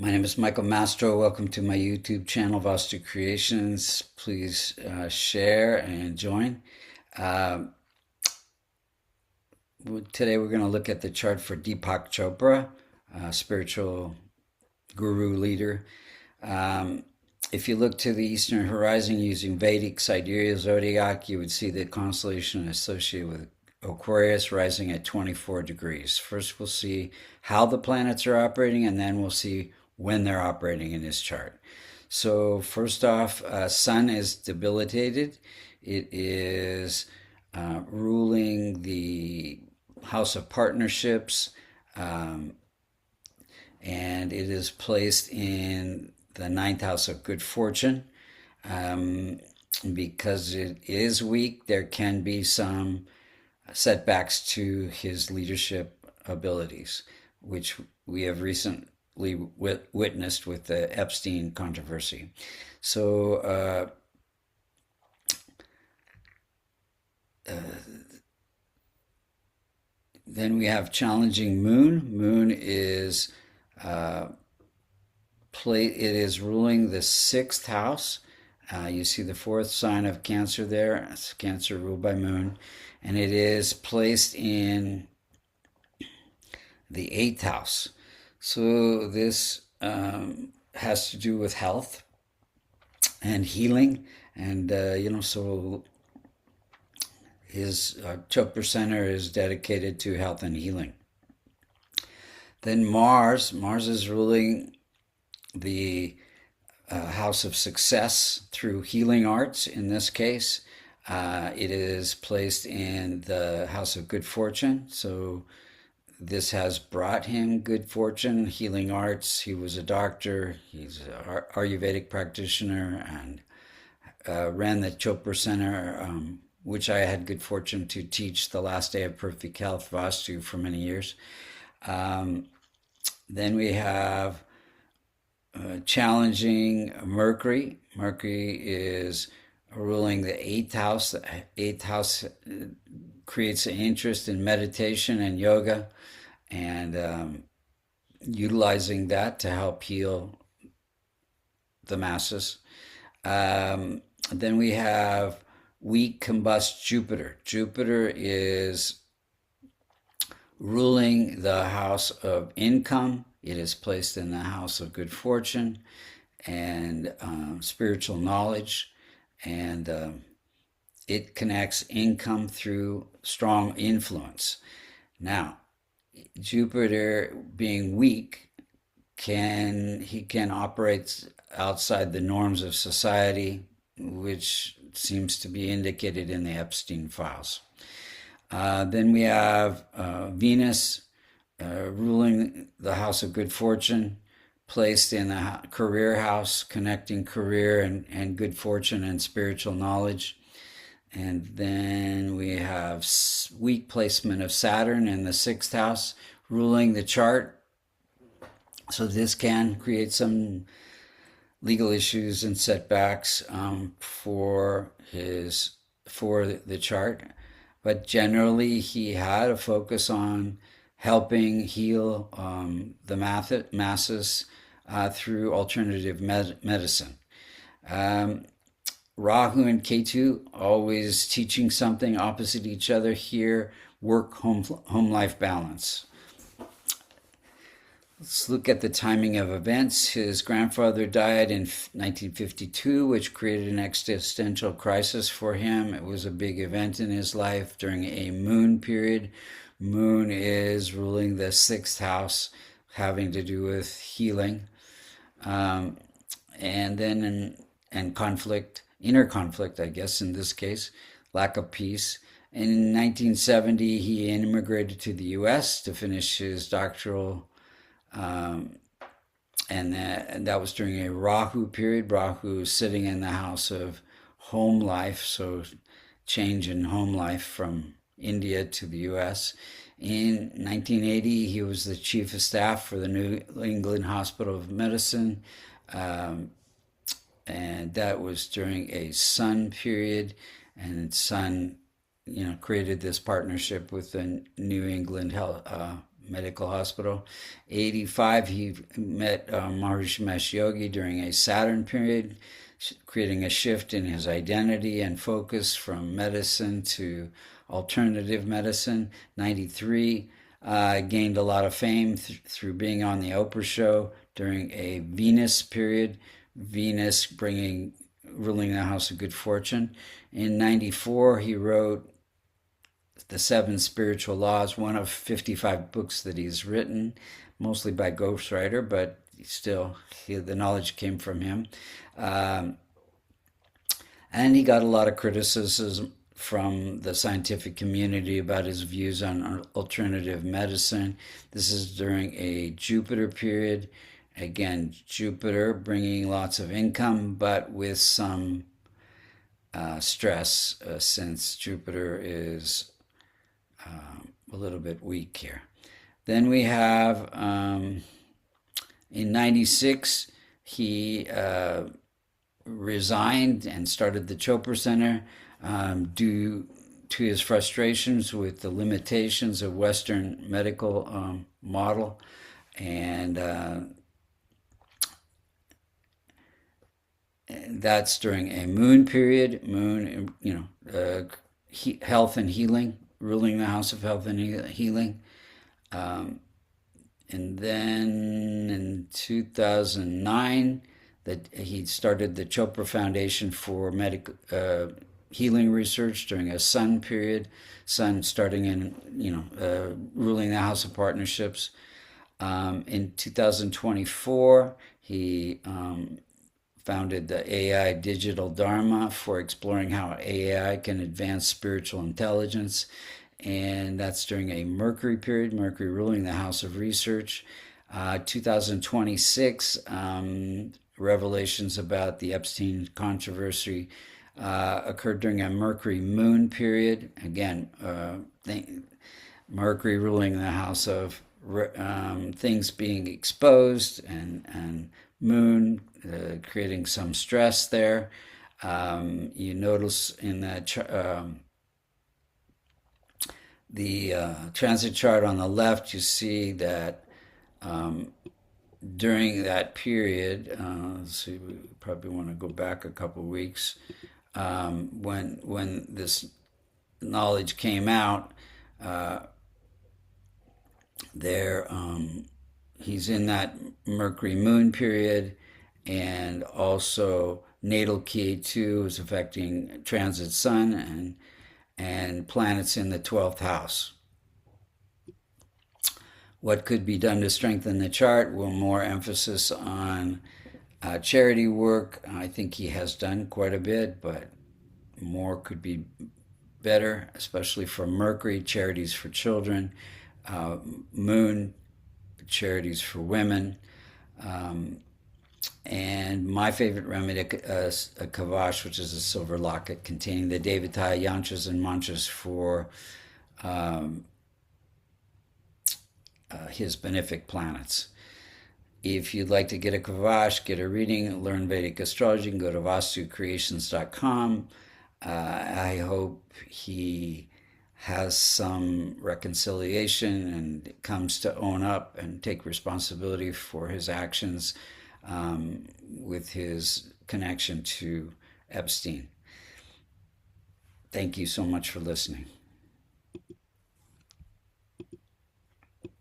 My name is Michael Mastro. Welcome to my YouTube channel, Vastu Creations. Please share and join. Uh, Today we're going to look at the chart for Deepak Chopra, spiritual guru leader. If you look to the eastern horizon using Vedic sidereal zodiac, you would see the constellation associated with Aquarius rising at 24 degrees. First, we'll see how the planets are operating, and then we'll see when they're operating in this chart. So first off, Sun is debilitated. It is ruling the house of partnerships, and it is placed in the ninth house of good fortune. Because it is weak, there can be some setbacks to his leadership abilities, which we have recently witnessed with the Epstein controversy. So then we have challenging Moon. Moon is it is ruling the sixth house. You see the fourth sign of Cancer there. It's Cancer ruled by Moon, and it is placed in the eighth house. So this has to do with health and healing, and so his Chopra Center is dedicated to health and healing. Then Mars is ruling the house of success through healing arts. In this case, it is placed in the house of good fortune. So this has brought him good fortune, healing arts. He was a doctor. He's an Ayurvedic practitioner and ran the Chopra Center, which I had good fortune to teach the last day of perfect health, Vastu, for many years. Then we have challenging Mercury. Mercury is ruling the eighth house. The eighth house creates an interest in meditation and yoga, and utilizing that to help heal the masses. Then we have weak combust Jupiter. Jupiter is ruling the house of income. It is placed in the house of good fortune and spiritual knowledge, and it connects income through strong influence. Now, Jupiter being weak, he can operate outside the norms of society, which seems to be indicated in the Epstein files. Then we have Venus ruling the house of good fortune, placed in the career house, connecting career and good fortune and spiritual knowledge. And then we have weak placement of Saturn in the sixth house, ruling the chart. So this can create some legal issues and setbacks for the chart. But generally, he had a focus on helping heal the masses through alternative medicine. Rahu and Ketu always teaching something opposite each other here, home life balance. Let's look at the timing of events. His grandfather died in 1952, which created an existential crisis for him. It was a big event in his life during a moon period. Moon is ruling the sixth house, having to do with healing, and then conflict, inner conflict, I guess, in this case, lack of peace. In 1970, he immigrated to the U.S. to finish his doctoral, and that was during a Rahu period. Rahu is sitting in the house of home life, so change in home life from India to the U.S. In 1980, he was the chief of staff for the New England Hospital of Medicine, and that was during a Sun period, and Sun created this partnership with the New England medical hospital. 85, he met Maharishi Mahesh Yogi during a Saturn period, creating a shift in his identity and focus from medicine to alternative medicine. 93, gained a lot of fame through being on the Oprah show during a Venus period. Venus ruling the house of good fortune. In 94, he wrote The Seven Spiritual Laws, one of 55 books that he's written, mostly by ghostwriter, but still, the knowledge came from him. And he got a lot of criticism from the scientific community about his views on alternative medicine. This is during a Jupiter period. Again, Jupiter bringing lots of income, but with some stress, since Jupiter is a little bit weak here. Then we have, in 96, he resigned and started the Chopra Center due to his frustrations with the limitations of Western medical model. And that's during a moon period. Moon, health and healing, ruling the house of health and healing. And then in 2009, that he started the Chopra Foundation for medical healing research during a Sun period. Sun starting in, ruling the house of partnerships. In 2024, he founded the AI Digital Dharma for exploring how AI can advance spiritual intelligence. And that's during a Mercury period, Mercury ruling the house of research. 2026, revelations about the Epstein controversy occurred during a Mercury moon period. Again, Mercury ruling the house of things being exposed, and moon creating some stress there. You notice in that the transit chart on the left, you see that during that period, let's see, we probably want to go back a couple of weeks, when this knowledge came out, he's in that Mercury moon period, and also natal key 2 is affecting transit sun and planets in the 12th house. What could be done to strengthen the chart? Well, more emphasis on charity work. I think he has done quite a bit, but more could be better, especially for Mercury, charities for children, Moon, charities for women. And my favorite remedy, a kavash, which is a silver locket containing the Devataya yantras and mantras for his benefic planets. If you'd like to get a kavash, get a reading, learn Vedic astrology, you can go to vastucreations.com. I hope he has some reconciliation and comes to own up and take responsibility for his actions with his connection to Epstein. Thank you so much for listening.